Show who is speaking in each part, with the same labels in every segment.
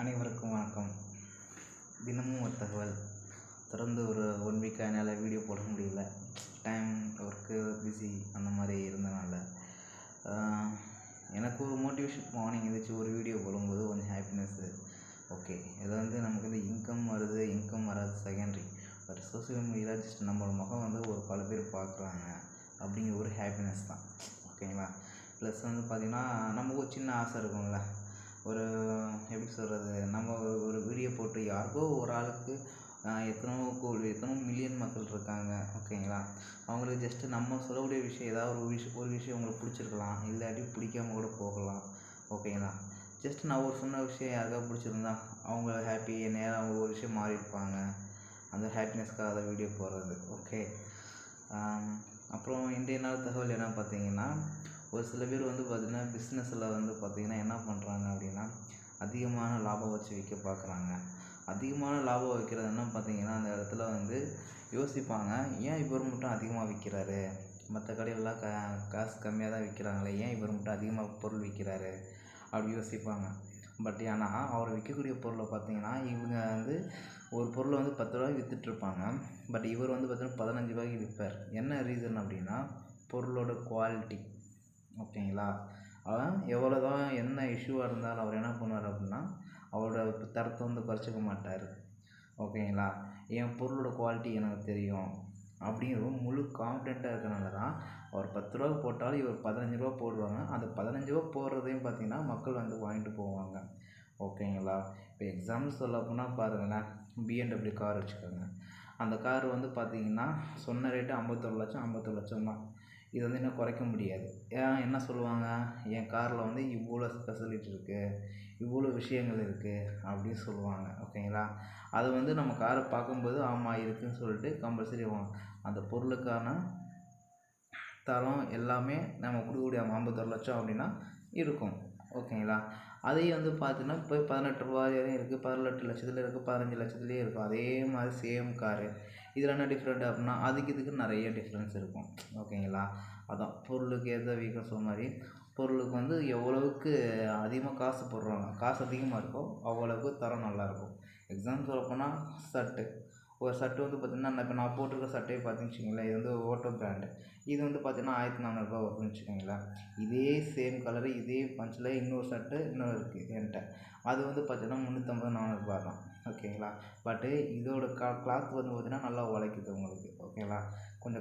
Speaker 1: அனைவருக்கும் வணக்கம். தினமும் ஒரு தகவல். தொடர்ந்து ஒரு 1 வீக்காக என்னால் வீடியோ போட முடியல. டைம் ஒர்க்கு பிஸி அந்த மாதிரி இருந்தனால எனக்கு ஒரு மோட்டிவேஷன் மார்னிங் எழுந்திரிச்சு ஒரு வீடியோ போடும்போது கொஞ்சம் ஹாப்பினஸ்ஸு. ஓகே, இதை நமக்கு இன்கம் வருது, இன்கம் வராது செகண்டரி. பட் சோசியல் மீடியாவில் ஜஸ்ட் நம்மளோட முகம் ஒரு பல பேர் பார்க்குறாங்க அப்படிங்கிற ஒரு ஹாப்பினஸ் தான். ஓகேங்களா. ப்ளஸ் பார்த்திங்கன்னா நமக்கு ஒரு சின்ன ஆசை இருக்கும்ல, ஒரு எப்படி சொல்கிறது, நம்ம ஒரு வீடியோ போட்டு யாருக்கோ ஒரு ஆளுக்கு எத்தனோ மில்லியன் மக்கள் இருக்காங்க. ஓகேங்களா. அவங்களுக்கு ஜஸ்ட்டு நம்ம சொல்லக்கூடிய விஷயம் ஏதாவது ஒரு விஷயம் உங்களுக்கு பிடிச்சிருக்கலாம், இல்லாட்டி பிடிக்காம கூட போகலாம். ஓகேங்களா. ஜஸ்ட் நான் சொன்ன விஷயம் யாருக்காவது பிடிச்சிருந்தா அவங்க ஹாப்பி, நேரம் அவங்க ஒரு விஷயம் மாறியிருப்பாங்க. அந்த ஹாப்பினஸ்க்காக அதை வீடியோ போடுறது. ஓகே. அப்புறம் இன்றைய நாள் தகவல் என்ன பார்த்தீங்கன்னா, ஒரு சில பேர் பார்த்திங்கன்னா பிஸ்னஸில் பார்த்திங்கன்னா என்ன பண்ணுறாங்க அப்படின்னா, அதிகமான லாபம் வச்சு விற்க பார்க்குறாங்க. அதிகமான லாபம் வைக்கிறது என்ன பார்த்தீங்கன்னா, அந்த இடத்துல யோசிப்பாங்க, ஏன் இவர் மட்டும் அதிகமாக விற்கிறாரு, மற்ற கடையிலலாம் காசு கம்மியாக தான் விற்கிறாங்களே, ஏன் இவர் மட்டும் அதிகமாக பொருள் விற்கிறாரு அப்படி யோசிப்பாங்க. பட் ஆனால் அவர் விற்கக்கூடிய பொருளை பார்த்தீங்கன்னா, இவங்க ஒரு பொருளை 10 ரூபாய்க்கு விற்றுட்ருப்பாங்க. பட் இவர் பார்த்தீங்கன்னா 15 ரூபாய்க்கு விற்பார். என்ன ரீசன் அப்படின்னா, பொருளோட குவாலிட்டி. ஓகேங்களா. அவன் எவ்வளோ தான் என்ன இஷ்யூவாக இருந்தாலும் அவர் என்ன பண்ணுவார் அப்படின்னா, அவரோட தரத்தை குறைச்சிக்க மாட்டார். ஓகேங்களா. என் பொருளோட குவாலிட்டி எனக்கு தெரியும் அப்படிங்கிற முழு கான்ஃபிடென்ட்டாக இருக்கிறனால தான் அவர் 10 ரூபா போட்டாலும் இவர் 15 ரூபா போடுவாங்க. அந்த 15 ரூபா போடுறதையும் பார்த்திங்கன்னா மக்கள் வாங்கிட்டு போவாங்க. ஓகேங்களா. இப்போ எக்ஸாம்பிள் சொல்ல போனால் பாருங்களேன், BMW கார் வச்சுக்கோங்க. அந்த கார் பார்த்திங்கன்னா சொன்ன ரேட்டு 51 லட்சம் 51 லட்சம் தான். இது இன்னும் குறைக்க முடியாது. ஏன் என்ன சொல்லுவாங்க, என் காரில் இவ்வளோ ஃபெசிலிட்டி இருக்குது, இவ்வளோ விஷயங்கள் இருக்குது அப்படின்னு சொல்லுவாங்க. ஓகேங்களா. அது நம்ம காரை பார்க்கும்போது ஆமாம் இருக்குதுன்னு சொல்லிட்டு கம்பல்சரி அந்த பொருளுக்கான தரம் எல்லாமே நம்ம கொடுக்கக்கூடிய 51 லட்சம் அப்படின்னா இருக்கும். ஓகேங்களா. அதையும் பார்த்தீங்கன்னா இப்போ 18 ரூபாயிலையும் இருக்குது, 18 லட்சத்தில் இருக்குது, 15 லட்சத்துலேயும் இருக்கும். அதே மாதிரி சேம் காரு. இதில் என்ன டிஃப்ரெண்ட் அப்படின்னா, இதுக்கு நிறைய டிஃப்ரென்ஸ் இருக்கும். ஓகேங்களா. அதான் பொருளுக்கு ஏற்ற வீக்கம் சொன்ன மாதிரி, பொருளுக்கு எவ்வளவுக்கு அதிகமாக காசு போடுறாங்க, காசு அதிகமாக இருக்கோ அவ்வளோவுக்கு தரம் நல்லாயிருக்கும். எக்ஸாம்பிள் சொல்லப்போனால் ஷர்ட்டு. ஒரு ஷர்ட்டு பார்த்திங்கன்னா, இப்போ நான் போட்டிருக்க சட்டையை பார்த்தீங்கன்னு வச்சுக்கோங்களேன், இது ஓட்டோ பிராண்டு. இது பார்த்திங்கன்னா 1400 ரூபா வருதுன்னு வச்சுக்கோங்களேன். இதே சேம் கலரு இதே பஞ்சில் இன்னொரு ஷர்ட்டு இன்னொரு இருக்குது என்கிட்ட. அது பார்த்திங்கன்னா 350 400 ரூபா தான். ஓகேங்களா. பட்டு இதோட கிளாத் பார்த்திங்கன்னா நல்லா உழைக்குது உங்களுக்கு. ஓகேங்களா.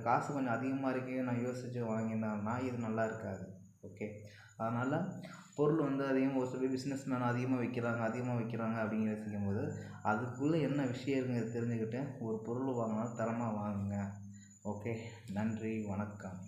Speaker 1: காசு கொஞ்சம் அதிகமாக இருக்குது நான் யோசித்து வாங்கியிருந்தேன்னா இது நல்லா இருக்காது. ஓகே. அதனால் பொருள் அதிகமாக ஒரு சில பிஸ்னஸ் மேன் அதிகமாக விற்கிறாங்க அப்படின்னு யோசிக்கும்போது அதுக்குள்ளே என்ன விஷயம் இருக்குங்கிறது தெரிஞ்சுக்கிட்டு ஒரு பொருள் வாங்கினா தரமாக வாங்குங்க. ஓகே. நன்றி, வணக்கம்.